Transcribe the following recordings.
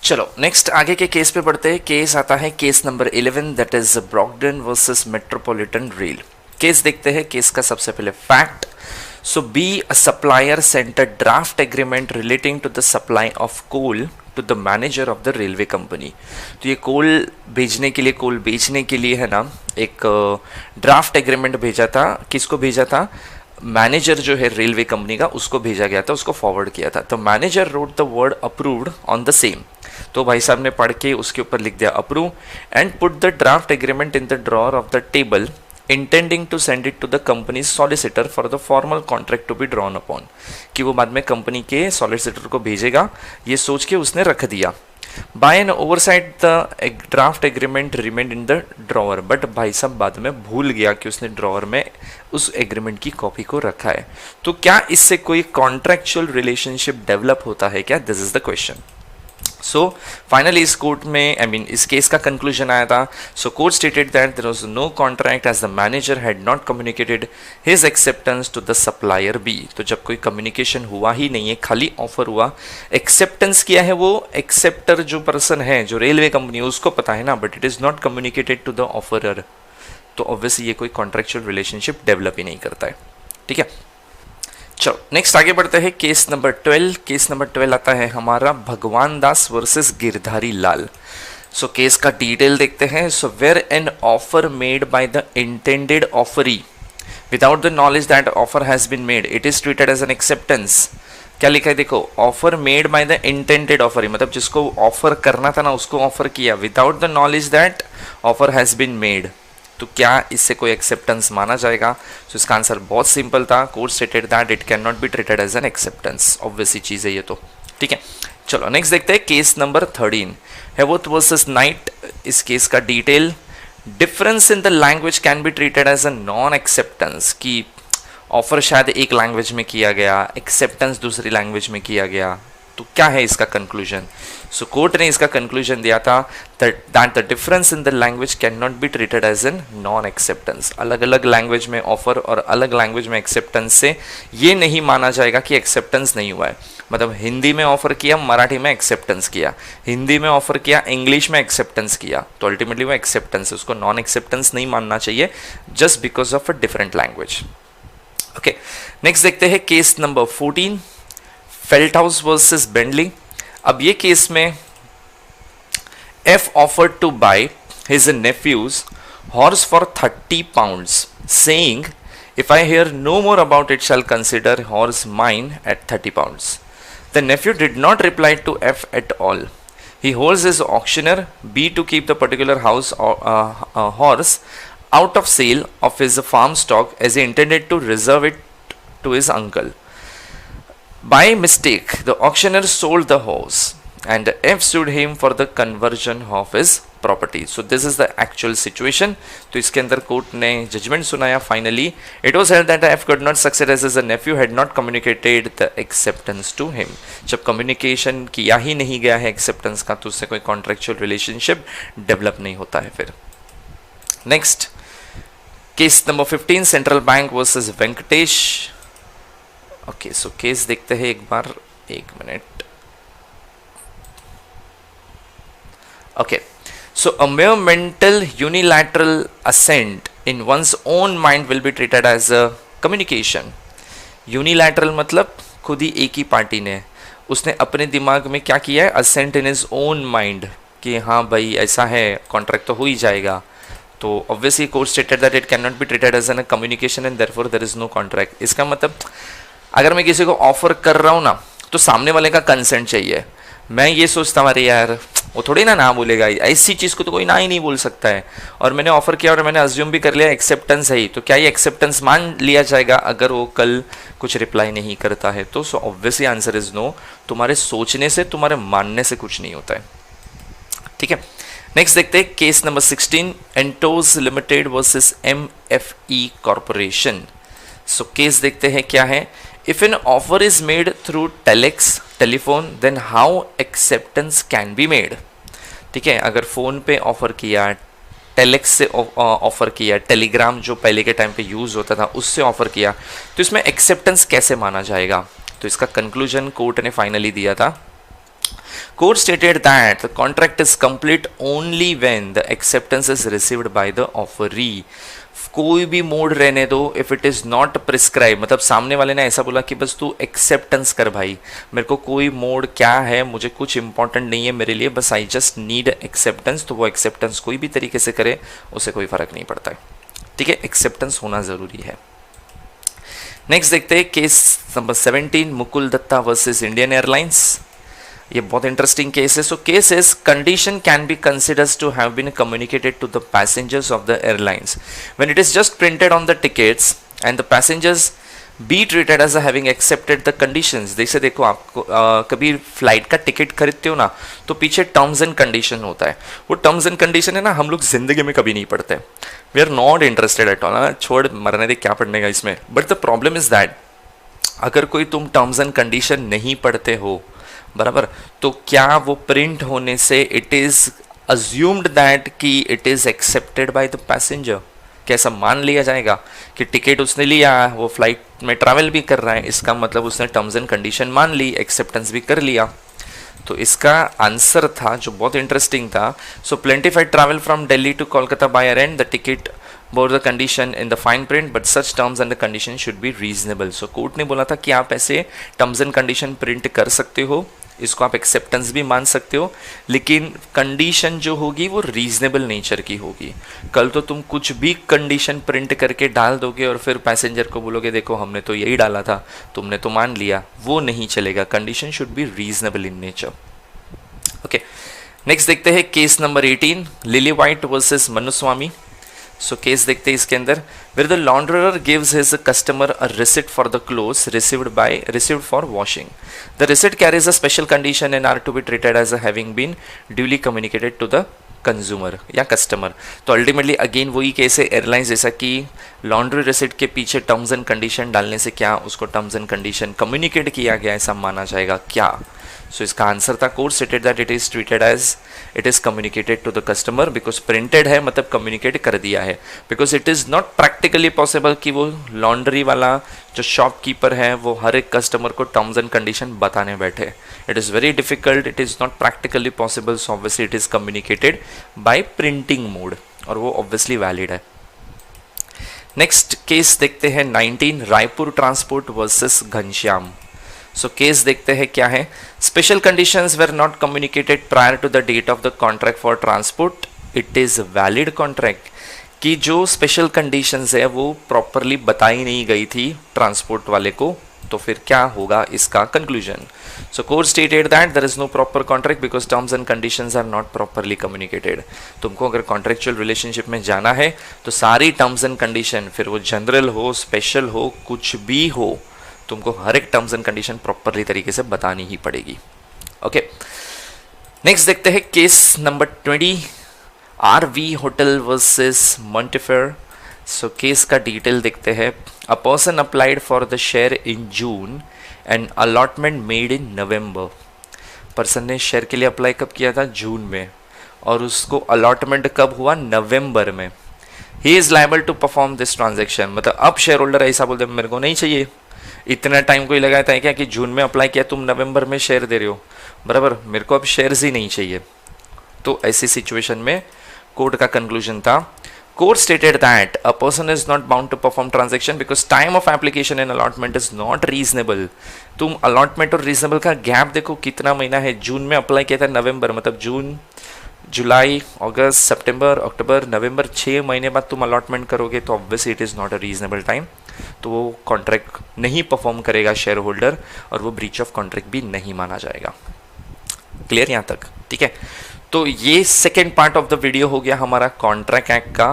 चलो नेक्स्ट आगे के केस पे बढ़ते हैं। केस आता है case number 11, that is Brogden versus metropolitan rail. Case देखते हैं। केस का सबसे पहले fact. So B a supplier sent a draft agreement relating to the supply of coal to the manager of the railway company. तो ये कोल भेजने के लिए, कोल बेचने के लिए है ना, एक ड्राफ्ट एग्रीमेंट भेजा था। किसको भेजा था? मैनेजर जो है रेलवे कंपनी का, उसको भेजा गया था, उसको फॉरवर्ड किया था। तो manager wrote the word approved on the same. तो भाई साहब ने पढ़ के उसके ऊपर लिख दिया approve and put the draft agreement in the drawer of the table intending to send it to the company solicitor for the formal contract to be drawn upon, कि वो बाद में कंपनी के सॉलिसिटर को भेजेगा, ये सोच के उसने रख दिया। By an oversight the draft agreement remained in the drawer, but भाई साहब बाद में भूल गया कि उसने ड्रॉअर में उस एग्रीमेंट की कॉपी को रखा है। तो क्या इससे कोई कॉन्ट्रैक्चुअल रिलेशनशिप डेवलप होता है क्या? This is the question. So finally इस कोर्ट में इस केस का कंक्लूजन आया था। So court stated that there was no contract as the manager had not communicated his acceptance to the supplier B. तो जब कोई कम्युनिकेशन हुआ ही नहीं है, खाली ऑफर हुआ, एक्सेप्टेंस किया है वो एक्सेप्टर जो पर्सन है, जो रेलवे कंपनी है, उसको पता है ना, but it is not communicated to the offeror, तो ऑब्वियसली ये कोई कॉन्ट्रैक्चुअल रिलेशनशिप डेवलप ही नहीं करता है। ठीक है, चलो नेक्स्ट आगे बढ़ते हैं। Case number 12। केस नंबर 12 आता है हमारा Bhagwan Das versus Girdhari Lal. So case का डिटेल देखते हैं। So where an offer made by the intended offeree without the knowledge that offer has been made, it is treated as an acceptance. क्या लिखा है देखो, offer made by the intended offeree, मतलब जिसको offer करना था ना उसको ऑफर किया, without the knowledge that offer has been made, तो क्या इससे कोई एक्सेप्टेंस माना जाएगा? तो इसका आंसर बहुत सिंपल था। Court stated that it can not be treated as an acceptance. Obviously चीज है ये तो। ठीक है, चलो नेक्स्ट देखते हैं। Case number 13, Haworth versus Knight. इस केस का detail. Difference in the language can be treated as a non acceptance, कि ऑफर शायद एक लैंग्वेज में किया गया, एक्सेप्टेंस दूसरी लैंग्वेज में किया गया, तो क्या है इसका कंक्लूजन? सो कोर्ट ने इसका कंक्लूजन दिया था that the difference in the language can not be treated as an non acceptance. अलग अलग लैंग्वेज में ऑफर और अलग लैंग्वेज में एक्सेप्टेंस से ये नहीं माना जाएगा कि एक्सेप्टेंस नहीं हुआ है। मतलब हिंदी में ऑफर किया, मराठी में एक्सेप्टेंस किया, हिंदी में ऑफर किया, इंग्लिश में एक्सेप्टेंस किया, तो अल्टीमेटली वो एक्सेप्टेंस है, उसको नॉन एक्सेप्टेंस नहीं मानना चाहिए just because of a different language. Okay, next देखते हैं केस नंबर 14, फेल्टहाउस वर्सेस बेंडली। अब ये केस में F offered to buy his nephew's horse for 30 pounds, saying, "If I hear no more about it, shall consider horse mine at 30 pounds." The nephew did not reply to F at all. He holds his auctioneer B to keep the particular horse out of sale of his farm stock, as he intended to reserve it to his uncle. By mistake, the auctioneer sold the horse and F sued him for the conversion of his property. So this is the actual situation. तो इसके अंदर court ने judgement सुनाया finally. It was held that F could not succeed as his nephew had not communicated the acceptance to him. जब communication किया ही नहीं गया है एक्सेप्टेंस का, तो उससे कोई कॉन्ट्रेक्चुअल रिलेशनशिप डेवलप नहीं होता है फिर। Next case number 15, central bank versus Venkatesh. Okay, सो केस देखते हैं एक बार, एक minute. Okay, so a mere mental unilateral assent in one's own mind will be treated as a communication. Unilateral मतलब खुद ही एक ही पार्टी ने, उसने अपने दिमाग में क्या किया है, assent in his own mind, कि हाँ भाई ऐसा है, कॉन्ट्रैक्ट तो हो ही जाएगा। तो obviously court stated that it can not be treated as an communication and therefore there is no contract. इसका मतलब अगर मैं किसी को ऑफर कर रहा हूँ ना, तो सामने वाले का कंसेंट चाहिए। मैं ये सोचता हूँ अरे यार वो थोड़ी ना बोलेगा, ऐसी चीज़ को तो कोई ना ही नहीं बोल सकता है, और मैंने ऑफर किया और मैंने अज्यूम भी कर लिया एक्सेप्टेंस है ही, तो क्या ये एक्सेप्टेंस मान लिया जाएगा अगर वो कल कुछ रिप्लाई नहीं करता है तो? So obviously answer is no. तुम्हारे सोचने से, तुम्हारे मानने से कुछ नहीं होता है। ठीक है, नेक्स्ट देखते हैं case number 16, Entores limited versus MFE corporation. So case देखते हैं क्या है। If an offer is made through telex, telephone, then how acceptance can be made? ठीक है, अगर फ़ोन पे ऑफ़र किया, टेलेक्स से ऑफ़र किया, टेलीग्राम जो पहले के टाइम पे यूज़ होता था उससे ऑफ़र किया, तो इसमें एक्सेप्टेंस कैसे माना जाएगा? तो इसका कंक्लूजन कोर्ट ने फाइनली दिया था court stated that the contract is complete only when the acceptance is received by the offeree. कोई भी मोड रहने दो, if it is not prescribe, मतलब सामने वाले ने ऐसा बोला कि बस तू एक्सेप्टेंस कर भाई, मेरे को कोई मोड क्या है मुझे कुछ इंपॉर्टेंट नहीं है मेरे लिए, बस आई जस्ट नीड एक्सेप्टेंस, तो वो एक्सेप्टेंस कोई भी तरीके से करे उसे कोई फर्क नहीं पड़ता है। ठीक है, एक्सेप्टेंस होना जरूरी है। नेक्स्ट देखते हैं case number 17, Mukul Datta versus Indian Airlines. ये बहुत इंटरेस्टिंग केस है। So case is condition can be considered to have been communicated to the passengers of the airlines when it is just printed on the tickets and the passengers be treated as having accepted the conditions. जैसे देखो आपको कभी flight का ticket खरीदते हो ना, तो पीछे टर्म्स एंड कंडीशन होता है। वो टर्म्स एंड कंडीशन है ना, हम लोग जिंदगी में कभी नहीं पढ़ते, we are not interested at all, छोड़ मरने दे क्या पढ़ने का इसमें। But the problem is that अगर कोई तुम टर्म्स एंड कंडीशन नहीं पढ़ते हो बराबर, तो क्या वो प्रिंट होने से इट इज अज्यूम्ड दैट कि it is accepted by the passenger, कैसा मान लिया जाएगा कि टिकट उसने लिया, वो फ्लाइट में ट्रैवल भी कर रहा है, इसका मतलब उसने टर्म्स एंड कंडीशन मान ली, एक्सेप्टेंस भी कर लिया। तो इसका आंसर था जो बहुत इंटरेस्टिंग था। So plaintiff travel from Delhi to Kolkata by air and the ticket bore the condition in the fine print but such terms and condition should be reasonable. So court ने बोला था कि आप ऐसे टर्म्स एंड कंडीशन प्रिंट कर सकते हो, इसको आप एक्सेप्टेंस भी मान सकते हो, लेकिन कंडीशन जो होगी वो रीजनेबल नेचर की होगी। कल तो तुम कुछ भी कंडीशन प्रिंट करके डाल दोगे और फिर पैसेंजर को बोलोगे देखो हमने तो यही डाला था, तुमने तो मान लिया, वो नहीं चलेगा। Condition should be reasonable in nature. Okay, next देखते हैं case number 18, Lily White versus Manuswamy. So case देखते हैं इसके अंदर, where the launderer gives his customer a receipt for the clothes received for washing. The receipt carries a special condition and are to be treated as having been duly communicated to the consumer या customer. तो ultimately again वही case है airlines जैसा कि laundry receipt के पीछे terms and condition डालने से क्या उसको टर्म्स एंड कंडीशन कम्युनिकेट किया गया ऐसा माना जाएगा क्या। सो इसका आंसर था court stated that it is treated as it is communicated to the customer, because printed है मतलब कम्युनिकेट कर दिया है, because it is not practically possible कि वो लॉन्ड्री वाला जो शॉपकीपर है वो हर एक कस्टमर को टर्म्स एंड कंडीशन बताने बैठे। It is very difficult, it is not practically possible, so obviously it is communicated by printing mode और वो ऑब्वियसली वैलिड है। नेक्स्ट केस देखते हैं 19, Raipur transport versus Ghanshyam. So case देखते हैं क्या है। Special conditions were not communicated prior to the date of the contract for transport, it is valid contract. कि जो स्पेशल कंडीशंस है वो प्रॉपरली बताई नहीं गई थी ट्रांसपोर्ट वाले को, तो फिर क्या होगा इसका conclusion. So court stated that there is no proper contract because terms and conditions are not properly communicated. तुमको अगर कॉन्ट्रेक्चुअल रिलेशनशिप में जाना है तो सारी टर्म्स एंड कंडीशन, फिर वो जनरल हो स्पेशल हो कुछ भी हो, तुमको हर एक टर्म्स एंड कंडीशन प्रॉपरली तरीके से बतानी ही पड़ेगी। ओके, नेक्स्ट देखते हैं case number 20, RV hotel versus Montefiore. So case का डिटेल देखते हैं। A person applied for the share in June and allotment made in November. Person ने शेयर के लिए अप्लाई कब किया था? जून में, और उसको अलॉटमेंट कब हुआ? नवंबर में। He is liable to perform this transaction. मतलब अब शेयर होल्डर ऐसा बोलते मेरे को नहीं चाहिए, इतना टाइम कोई लगाया था क्या कि जून में अप्लाई किया, तुम नवंबर में शेयर दे रहे हो, बराबर, मेरे को अब शेयर्स ही नहीं चाहिए। तो ऐसी सिचुएशन में कोर्ट का कंक्लूजन था, court stated that a person is not bound to perform transaction because time of application and allotment is not reasonable. तुम अलॉटमेंट और रीजनेबल का गैप देखो कितना महीना है। जून में अप्लाई किया था, नवंबर, मतलब जून जुलाई अगस्त सितंबर अक्टूबर नवंबर, 6 महीने बाद तुम अलॉटमेंट करोगे, तो obviously it is not a reasonable time. तो वो कॉन्ट्रैक्ट नहीं परफॉर्म करेगा शेयर होल्डर, और वो ब्रीच ऑफ कॉन्ट्रैक्ट भी नहीं माना जाएगा। क्लियर यहाँ तक? ठीक है, तो ये second part of the video हो गया हमारा कॉन्ट्रैक्ट एक्ट का।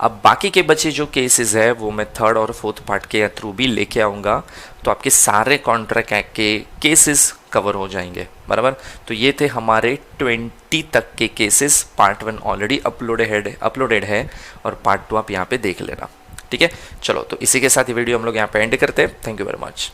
अब बाकी के बचे जो केसेस है वो मैं थर्ड और फोर्थ पार्ट के थ्रू भी लेके आऊँगा, तो आपके सारे कॉन्ट्रैक्ट एक्ट के केसेस कवर हो जाएंगे, बराबर। तो ये थे हमारे 20 तक के केसेस। पार्ट 1 ऑलरेडी अपलोडेड है और पार्ट 2 आप यहाँ पे देख लेना। ठीक है, चलो तो इसी के साथ ये वीडियो हम लोग यहाँ पे एंड करते हैं। Thank you very much.